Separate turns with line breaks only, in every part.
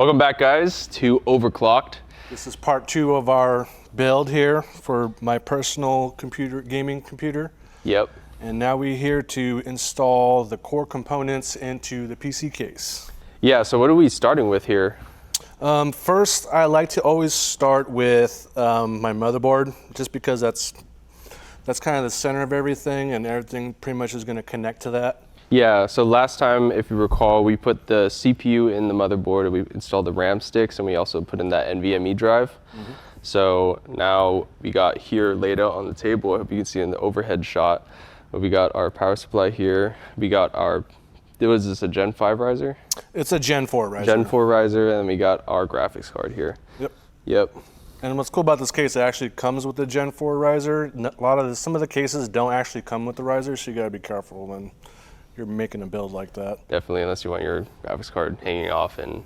Welcome back, guys, to Overclocked.
This is part 2 of our build here for my personal computer, gaming computer.
Yep.
And now we're here to install the core components into the PC case.
Yeah, so what are we starting with here?
First, I like to always start with my motherboard, just because that's kind of the center of everything, and everything pretty much is going to connect to that.
Yeah, so last time, if you recall, we put the CPU in the motherboard, we installed the RAM sticks, and we also put in that NVMe drive. Mm-hmm. So now we got here laid out on the table, I hope you can see in the overhead shot, but we got our power supply here, we got our, was this a Gen 5 riser?
It's a Gen 4 riser.
Gen 4 riser, and then we got our graphics card here. Yep.
And what's cool about this case, it actually comes with the Gen 4 riser. Some of the cases don't actually come with the riser, so you gotta be careful when you're making a build like that.
Definitely, unless you want your graphics card hanging off and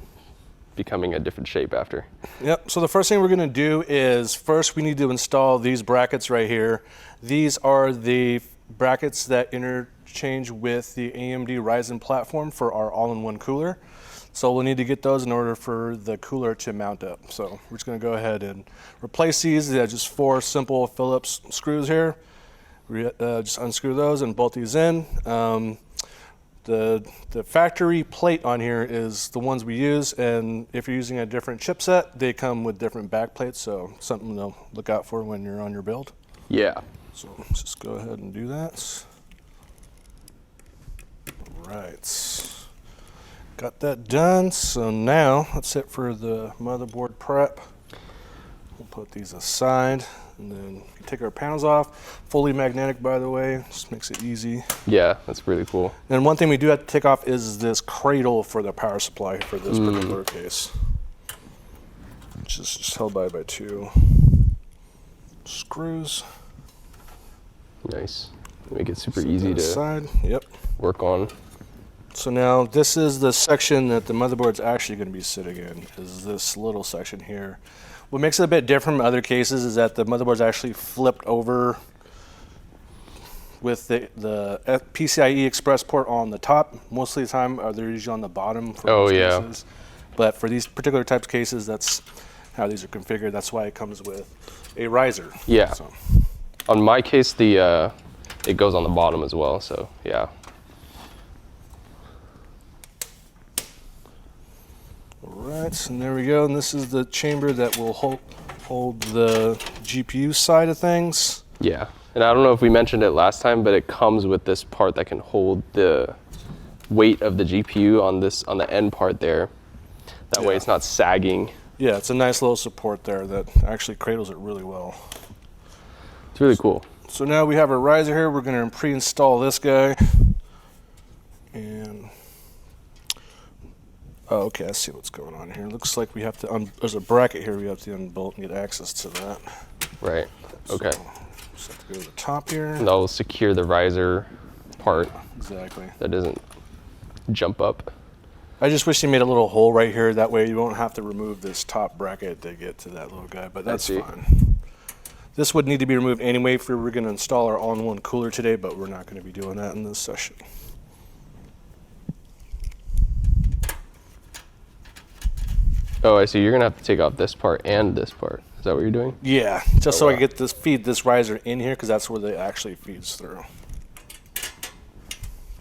becoming a different shape after.
Yep, so the first thing we're gonna do is, first we need to install these brackets right here. These are the brackets that interchange with the AMD Ryzen platform for our all-in-one cooler. So we'll need to get those in order for the cooler to mount up. So we're just gonna go ahead and replace these. They're just 4 simple Phillips screws here. Just unscrew those and bolt these in. The factory plate on here is the ones we use, and if you're using a different chipset, they come with different back plates, so something to look out for when you're on your build.
Yeah.
So let's just go ahead and do that. All right. Got that done, so now that's it for the motherboard prep. We'll put these aside, and then take our panels off. Fully magnetic, by the way, just makes it easy.
Yeah, that's really cool.
And one thing we do have to take off is this cradle for the power supply for this particular case, which is just held by 2 screws.
Nice. Make it super easy
to
work on.
So now this is the section that the motherboard's actually going to be sitting in, is this little section here. What makes it a bit different from other cases is that the motherboard's actually flipped over with the PCIe Express port on the top. Most of the time, they're usually on the bottom for most cases. But for these particular types of cases, that's how these are configured. That's why it comes with a riser.
Yeah.
So.
On my case, it goes on the bottom as well, so yeah.
Alright, and there we go. And this is the chamber that will hold the GPU side of things.
Yeah, and I don't know if we mentioned it last time, but it comes with this part that can hold the weight of the GPU on the end part there. That way it's not sagging.
Yeah, it's a nice little support there that actually cradles it really well.
It's really cool.
So now we have our riser here. We're going to pre-install this guy. And oh, okay, I see what's going on here. Looks like we have to, there's a bracket here we have to unbolt and get access to that.
Right, okay.
So, just have to go to the top here.
And that will secure the riser part.
Exactly.
That doesn't jump up.
I just wish they made a little hole right here. That way you won't have to remove this top bracket to get to that little guy, but that's fine. This would need to be removed anyway if we were going to install our all-in-one cooler today, but we're not going to be doing that in this session.
Oh, I see. You're going to have to take off this part and this part. Is that what you're doing?
Yeah, just so I can get feed this riser in here, because that's where it actually feeds through.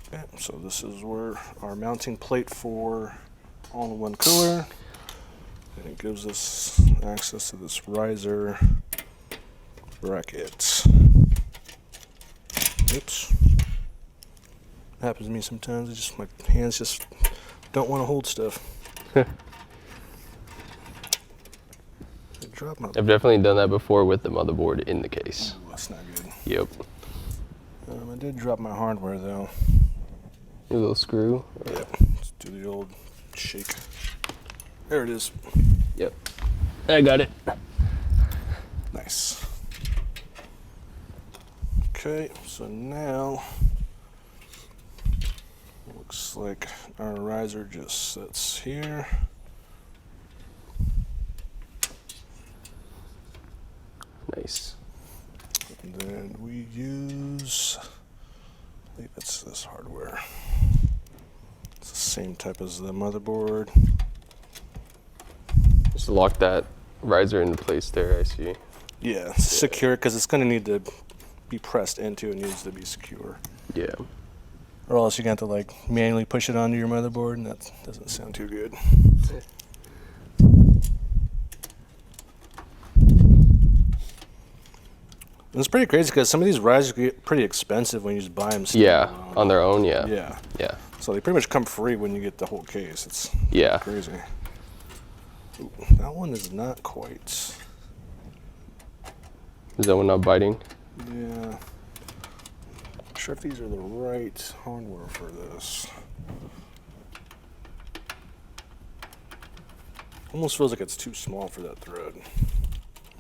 Okay, so this is where our mounting plate for all-in-one cooler. And it gives us access to this riser bracket. Oops. Happens to me sometimes. My hands just don't want to hold stuff.
I've definitely done that before with the motherboard in the case.
Ooh, that's not good.
Yep.
I did drop my hardware though.
Your little screw?
Yep. Let's do the old shake. There it is.
Yep. I got it.
Nice. Okay, so now looks like our riser just sits here.
Nice.
And then we use, I believe it's this hardware. It's the same type as the motherboard.
just lock that riser into place there, I see.
Yeah, secure, because it's going to need to be pressed into. It needs to be secure.
Yeah.
Or else you're going to have to like manually push it onto your motherboard, and that doesn't sound too good. It's pretty crazy because some of these risers get pretty expensive when you just buy them.
Yeah, on their own, yeah.
Yeah.
Yeah.
So they pretty much come free when you get the whole case. It's crazy. Ooh, that one is not quite.
Is that one not biting?
Yeah. Not sure if these are the right hardware for this. Almost feels like it's too small for that thread.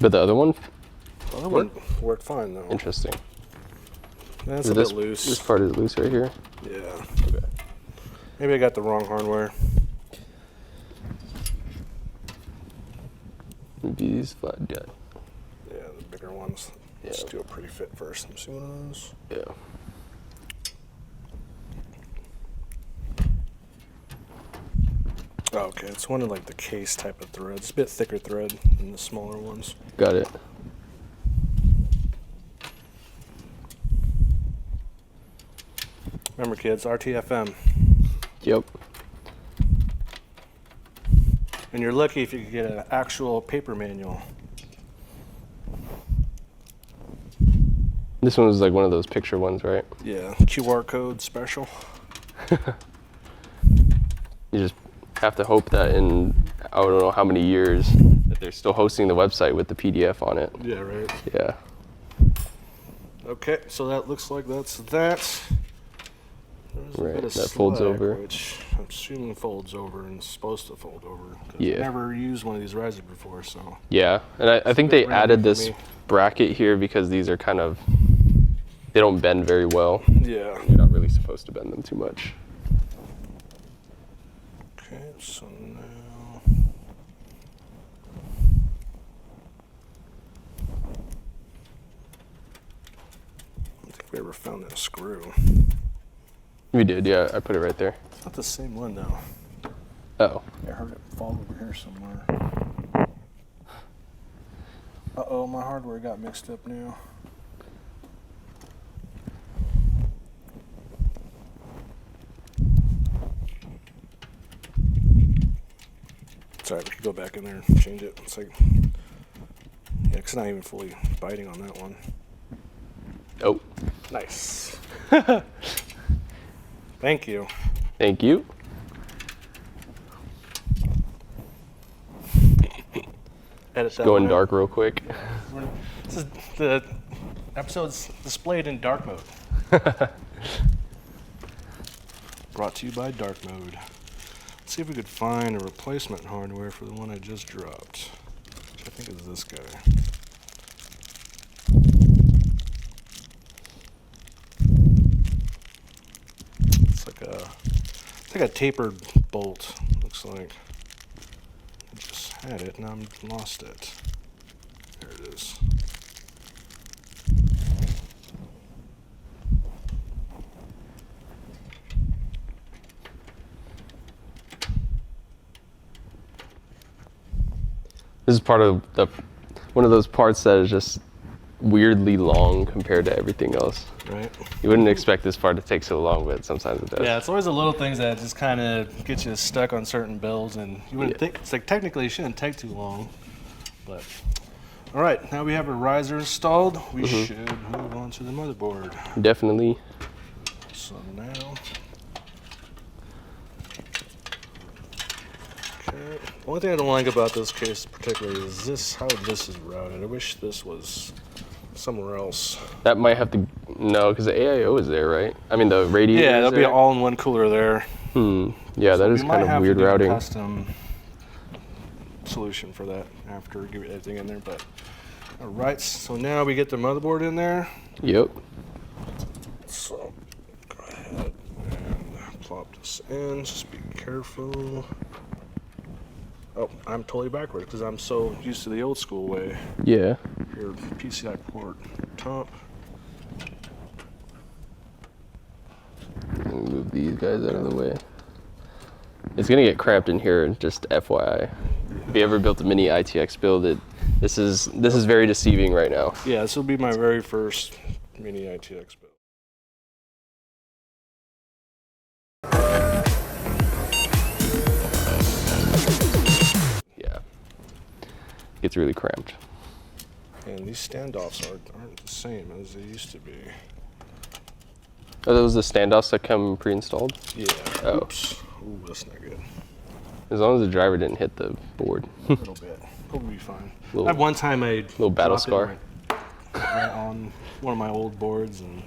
But the other one?
The other one worked fine though.
Interesting.
That's a bit loose.
This part is loose right here?
Yeah.
Okay.
Maybe I got the wrong hardware.
These flat dead.
Yeah, the bigger ones.
Yeah.
Let's do a pretty fit first. Let me see one of those.
Yeah.
Oh, okay, it's one of like the case type of threads. It's a bit thicker thread than the smaller ones.
Got it.
Remember, kids, RTFM.
Yep.
And you're lucky if you could get an actual paper manual.
This one was like one of those picture ones, right?
Yeah, QR code special.
You just have to hope that in, I don't know how many years, that they're still hosting the website with the PDF on it.
Yeah, right.
Yeah.
Okay, so that looks like that's that. There's a
Right,
bit of
that folds
slack,
over.
which I'm assuming folds over and is supposed to fold over. 'Cause
Yeah.
I've never used one of these risers before, so.
Yeah, and I think
bit
they
random
added
for
this
me.
bracket here because these are kind of, they don't bend very well.
Yeah.
You're not really supposed to bend them too much.
Okay, so now. I don't think we ever found that screw.
We did, yeah, I put it right there.
It's not the same one though.
Oh,
I heard it fall over here somewhere. Uh-oh, my hardware got mixed up now. Sorry, we could go back in there and change it. It's like, yeah, it's not even fully biting on that one.
oh,
Nice. Thank you.
thank you.
Edit that
Going
one out.
dark real quick.
This is the episode's displayed in dark mode. Brought to you by Dark Mode. Let's see if we could find a replacement hardware for the one I just dropped. Which I think is this guy. It's like a tapered bolt, looks like. I just had it, now I've lost it. There it is.
This is part of one of those parts that is just weirdly long compared to everything else.
Right?
You wouldn't expect this part to take so long, but sometimes it does.
Yeah, it's always the little things that just kind of get you stuck on certain builds, and you wouldn't think, it's like technically it shouldn't take too long, but. All right, now we have a riser installed. We should move on to the motherboard.
Definitely.
So now. Okay. The only thing I don't like about this case particularly is this, how this is routed. I wish this was somewhere else.
That might have to, no, because the AIO is there, right? I mean, the radiator
Yeah,
is
there'll be
there.
an all-in-one cooler there.
Yeah, that is
We
kind
might
of
have
weird
to do
routing.
a custom solution for that after we get everything in there. But all right, so now we get the motherboard in there.
Yep.
So go ahead and plop this in. Just be careful. Oh, I'm totally backwards because I'm so used to the old school way.
Yeah.
Your PCI port top.
Let me move these guys out of the way. It's gonna get cramped in here, just FYI.
Yeah.
If you ever built a mini ITX build, this is very deceiving right now.
Yeah, this will be my very first mini ITX build.
Yeah, it gets really cramped.
And these standoffs aren't the same as they used to be.
Are those the standoffs that come pre-installed?
Yeah.
Oh.
Oops. Ooh, that's not good.
As long as the driver didn't hit the board.
A little bit. Probably be fine.
Little,
I had one time I
little battle scar.
Right on one of my old boards, and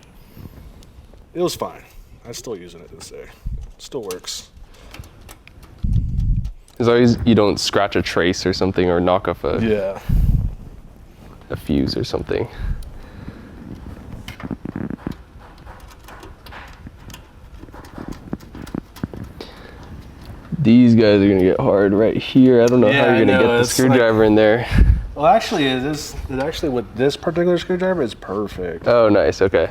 it was fine. I'm still using it this day. Still works.
As long as you don't scratch a trace or something, or knock off a fuse or something. These guys are gonna get hard right here. I don't know how you're gonna get the screwdriver in there.
Well, actually, with this particular screwdriver, it's perfect.
Oh, nice. Okay.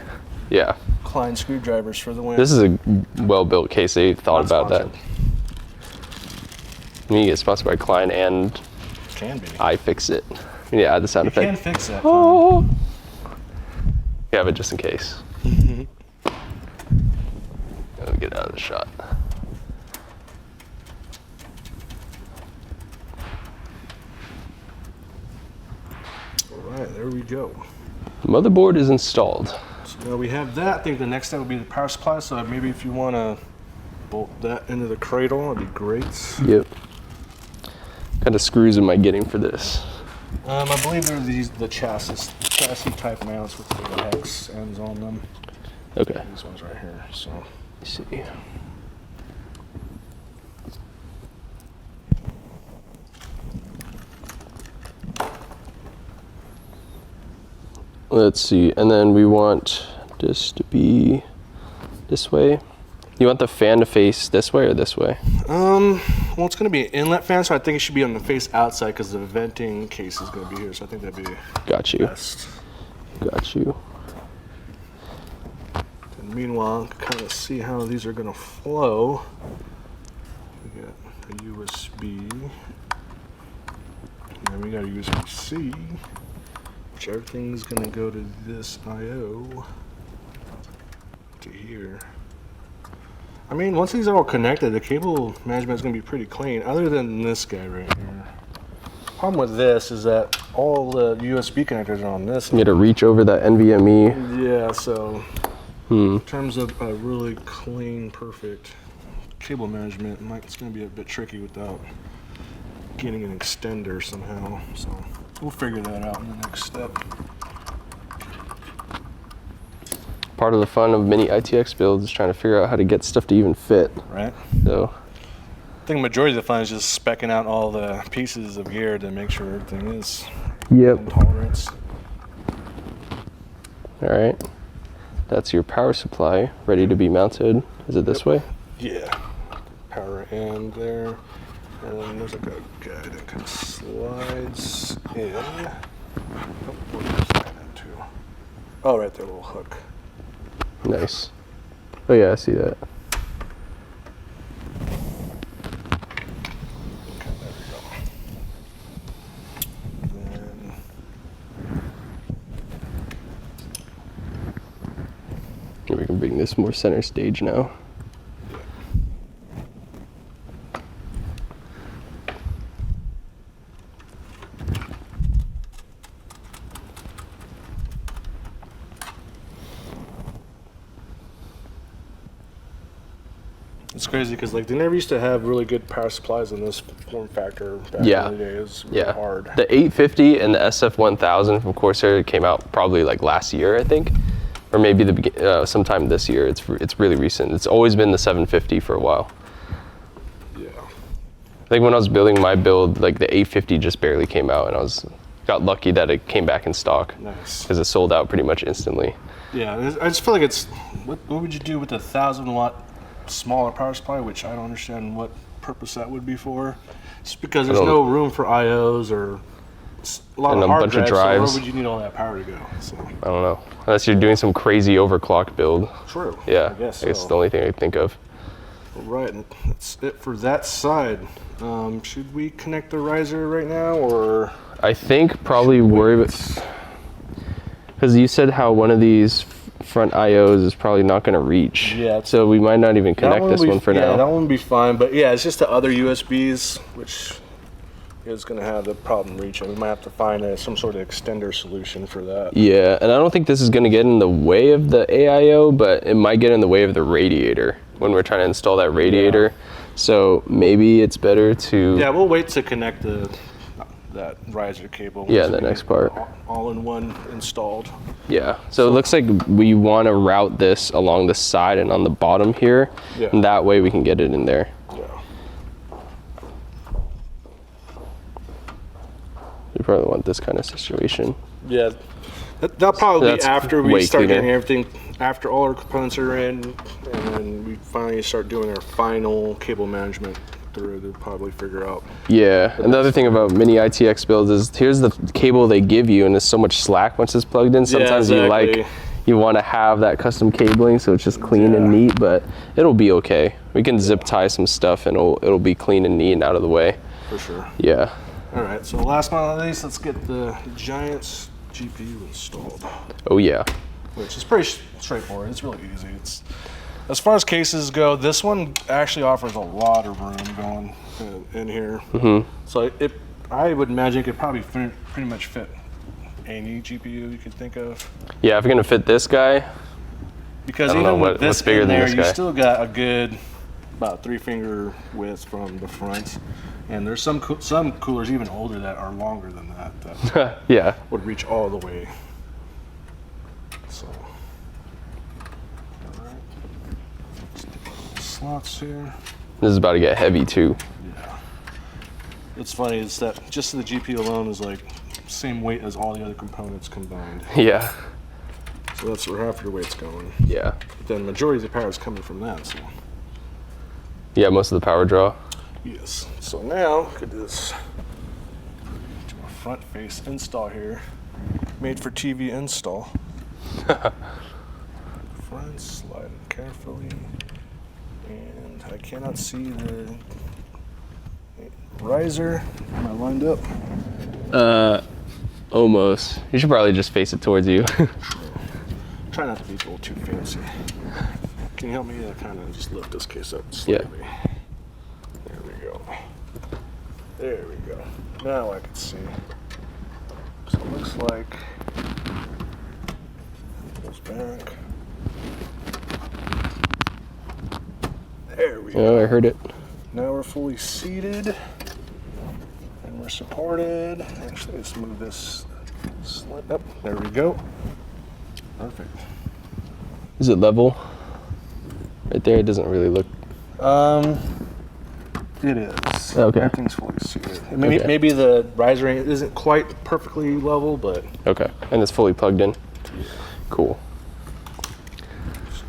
Yeah.
Klein screwdrivers for the win.
This is a well-built case. They thought about that. You get sponsored by Klein and
Can be.
iFixit. Yeah, add the sound effect.
You can fix that.
Oh. Yeah, but just in case. Let me get out of the shot.
All right, there we go.
Motherboard is installed.
So now we have that. I think the next step would be the power supply. So maybe if you want to bolt that into the cradle, that'd be great.
Yep. What kind of screws am I getting for this?
I believe they're the chassis type mounts with the hex ends on them.
Okay.
These ones right here. So
Let's see. Let's see, and then we want this to be this way. You want the fan to face this way or this way?
well, it's going to be an inlet fan, so I think it should be on the face outside because the venting case is going to be here. So I think that'd be
Got you.
best.
Got you.
And meanwhile, kind of see how these are going to flow. We got a USB, and then we got a USB-C, which everything's going to go to this I/O to here. I mean, once these are all connected, the cable management is going to be pretty clean, other than this guy right here. Problem with this is that all the USB connectors are on this.
You got to reach over that NVMe.
Yeah, so in terms of a really clean, perfect cable management, it's going to be a bit tricky without getting an extender somehow. So we'll figure that out in the next step.
Part of the fun of mini ITX builds is trying to figure out how to get stuff to even fit.
Right.
So
I think the majority of the fun is just speccing out all the pieces of gear to make sure everything is
Yep.
in tolerance.
All right. That's your power supply ready to be mounted. Is it this way?
Yeah. Power end there. And then there's like a guide that kind of slides in. Oh, what is that into? Oh, right there, a little hook.
Nice. Oh yeah, I see that.
Okay, there we go. Then
We can bring this more center stage now.
it's crazy because like they never used to have really good power supplies in this form factor back
Yeah.
in the day. It was really hard.
The 850 and the SF1000 from Corsair came out probably like last year, I think, or maybe sometime this year. It's really recent. It's always been the 750 for a while.
Yeah.
I think when I was building my build, like the 850 just barely came out, and got lucky that it came back in stock
Nice.
because it sold out pretty much instantly.
Yeah, I just feel like it's what would you do with a 1,000-watt smaller power supply, which I don't understand what purpose that would be for. Just because there's no room for IOs or a lot
And
of
a
hard
bunch of
drives,
drives.
So where would you need all that power to go? So.
I don't know, unless you're doing some crazy overclock build.
True.
Yeah,
I guess
it's
so.
the only thing I can think of.
All right, and that's it for that side. Should we connect the riser right now, or?
I think probably worry about, because you said how one of these front IOs is probably not going to reach.
Yeah.
So we might not even connect this one for now.
Yeah, that one would be fine. But yeah, it's just the other USBs, which is going to have the problem reaching. We might have to find some sort of extender solution for that.
Yeah, and I don't think this is going to get in the way of the AIO, but it might get in the way of the radiator when we're trying to install that radiator. Yeah. So maybe it's better to...
Yeah, we'll wait to connect that riser cable.
Yeah, the next part.
All in one installed.
Yeah, so it looks like we want to route this along the side and on the bottom here, and that way we can get it in there.
Yeah.
You probably want this kind of situation.
Yeah, that'll probably be after we start getting everything, after all our components are in, and then we finally start doing our final cable management through to probably figure out.
Yeah, and the other thing about mini ITX builds is here's the cable they give you, and there's so much slack once it's plugged in. Sometimes you want to have that custom cabling so it's just clean and neat, but it'll be okay. We can zip tie some stuff and it'll be clean and neat and out of the way.
For sure.
Yeah.
All right, so last but not least, let's get the Giants GPU installed.
Oh yeah.
Which is pretty straightforward. It's really easy. It's, as far as cases go, this one actually offers a lot of room going in here. So I would imagine it could probably pretty much fit any GPU you could think of.
Yeah, if you're gonna fit this guy.
Because even with this in there, you still got a good about 3-finger width from the front. And there's some coolers even older that are longer than that.
Yeah.
Would reach all the way. So, all right. Slots here.
This is about to get heavy too.
Yeah. It's funny is that just the GPU alone is like same weight as all the other components combined.
Yeah.
So that's where half your weight's going.
Yeah.
But then the majority of the power is coming from that. So.
Yeah, most of the power draw.
Yes. So now we could do this. Do a front face install here. Made for TV install. Front, slide it carefully. And I cannot see the riser. Am I lined up?
Almost. You should probably just face it towards you.
Try not to be a little too fancy. Can you help me kind of just lift this case up slightly?
Yeah.
There we go. There we go. Now I can see. So it looks like goes back. There we go.
Oh, I heard it.
Now we're fully seated and we're supported. Actually, let's move this slit up. There we go. Perfect.
Is it level? Right there, it doesn't really look.
It is.
Okay.
Everything's fully seated. Maybe the riser isn't quite perfectly level, but.
Okay, and it's fully plugged in.
Yeah.
Cool. So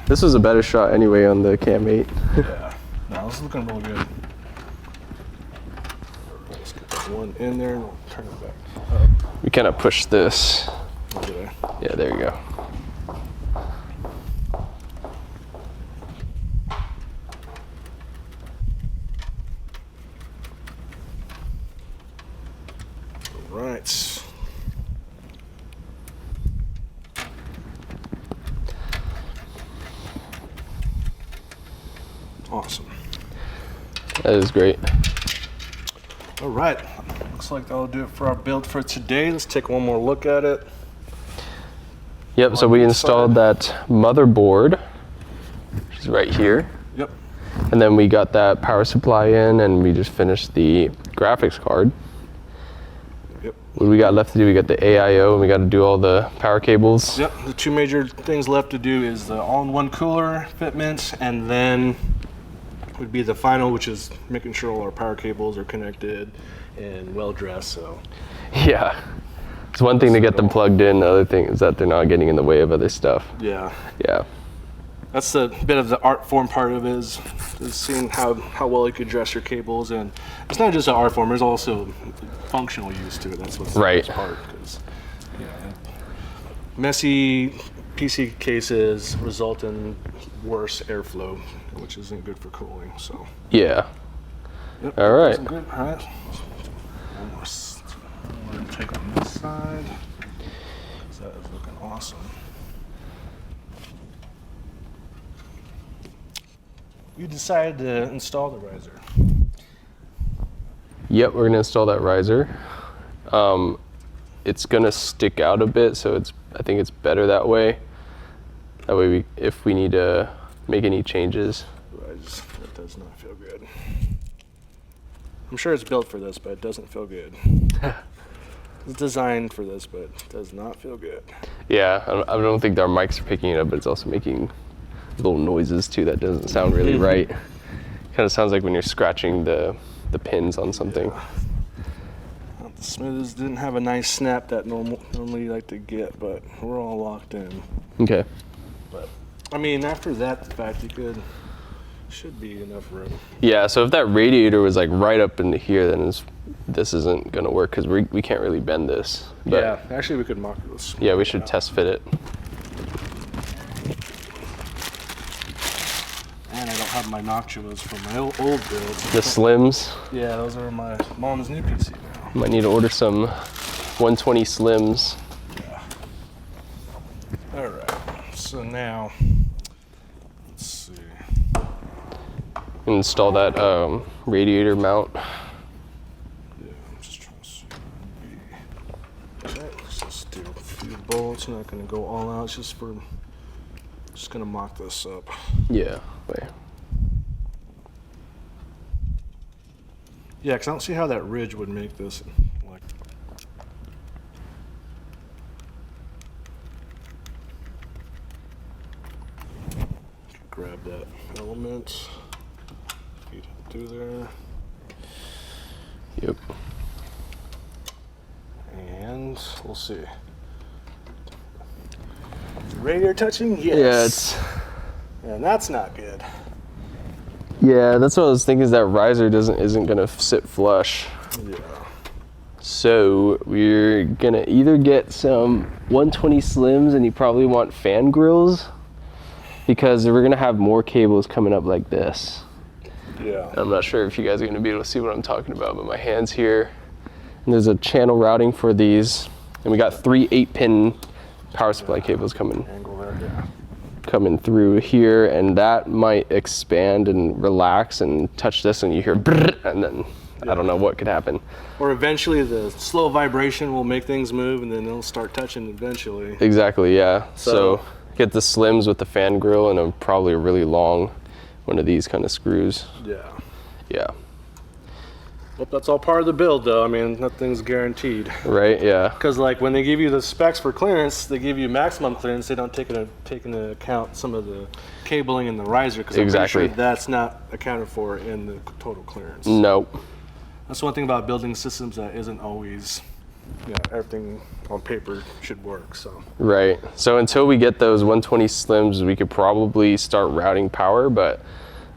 this was a better shot anyway on the Cam 8.
Yeah. No, this is looking really good. Let's get that one in there and we'll turn it back up.
We kind of push this.
Okay.
Yeah, there you go.
Right. Awesome.
That is great.
All right. Looks like that'll do it for our build for today. Let's take one more look at it.
Yep, so we installed that motherboard, which is right here.
Yep.
And then we got that power supply in, and we just finished the graphics card.
Yep.
What we got left to do, we got the AIO, and we got to do all the power cables.
Yep, the two major things left to do is the all-in-one cooler fitment, and then would be the final, which is making sure all our power cables are connected and well-dressed, so.
Yeah. It's one thing to get them plugged in, the other thing is that they're not getting in the way of other stuff.
Yeah.
Yeah.
That's the bit of the art form part of it is seeing how well you could dress your cables, and it's not just an art form. There's also functional use to it. That's what's the best part. Because messy PC cases result in worse airflow which isn't good for cooling. So.
Yeah.
Yep,
All right.
Good. All right. Almost. I'm gonna take on this side. That is looking awesome. You decided to install the riser.
Yep, we're gonna install that riser. It's gonna stick out a bit, so I think it's better that way. That way, if we need to make any changes.
That does not feel good. I'm sure it's built for this, but it doesn't feel good. It's designed for this, but it does not feel good.
Yeah, I don't think our mics are picking it up, but it's also making little noises too. That doesn't sound really right. Kind of sounds like when you're scratching the pins on something.
Yeah. Well, the smooths didn't have a nice snap that normally you like to get, but we're all locked in.
Okay.
But I mean, after that, the fact should be enough room.
Yeah, so if that radiator was like right up into here, then this isn't gonna work because we can't really bend this. But
yeah, actually we could mock this.
yeah, we should test fit it.
And I don't have my Noctuas from my old builds.
The Slims.
Yeah, those are my mom's new PC now.
Might need to order some 120 Slims.
Yeah. All right. So now, let's see.
Install that radiator mount.
Yeah, I'm just trying to see. Okay, let's just do a few bolts. I'm not gonna go all out. It's just gonna mock this up.
Yeah. Wait.
Yeah, because I don't see how that ridge would make this like. Grab that element, feed it through there,
Yep.
and we'll see. Radiator touching? Yes.
Yeah, it's.
And that's not good.
Yeah, that's what I was thinking. Is that riser isn't gonna sit flush.
Yeah.
So we're gonna either get some 120 Slims, and you probably want fan grills, because we're gonna have more cables coming up like this.
Yeah.
I'm not sure if you guys are gonna be able to see what I'm talking about, but my hand's here, and there's a channel routing for these, and we got 3 8-pin power supply cables coming through here, and that might expand and relax and touch this, and you hear brrr, and then I don't know what could happen.
Or eventually the slow vibration will make things move, and then they'll start touching eventually.
Exactly, yeah. So get the Slims with the fan grill and probably a really long one of these kind of screws.
Yeah.
Yeah.
Well, that's all part of the build, though. I mean, nothing's guaranteed.
Right, yeah.
Because, like, when they give you the specs for clearance, they give you maximum clearance. They don't take into account some of the cabling and the riser, because I'm pretty sure that's not accounted for in the total clearance.
Nope.
That's one thing about building systems that isn't always, everything on paper should work. So.
Right. So until we get those 120 Slims, we could probably start routing power, but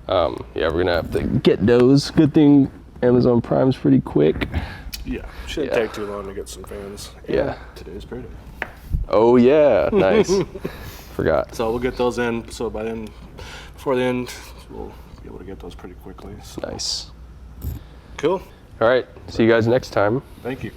yeah, we're gonna have to get those. Good thing Amazon Prime's pretty quick.
Yeah, shouldn't take too long to get some fans.
Yeah.
Today's payday.
Oh yeah, nice. Forgot.
So we'll get those in. So before the end, we'll be able to get those pretty quickly. So.
Nice.
Cool.
All right. See you guys next time.
Thank you.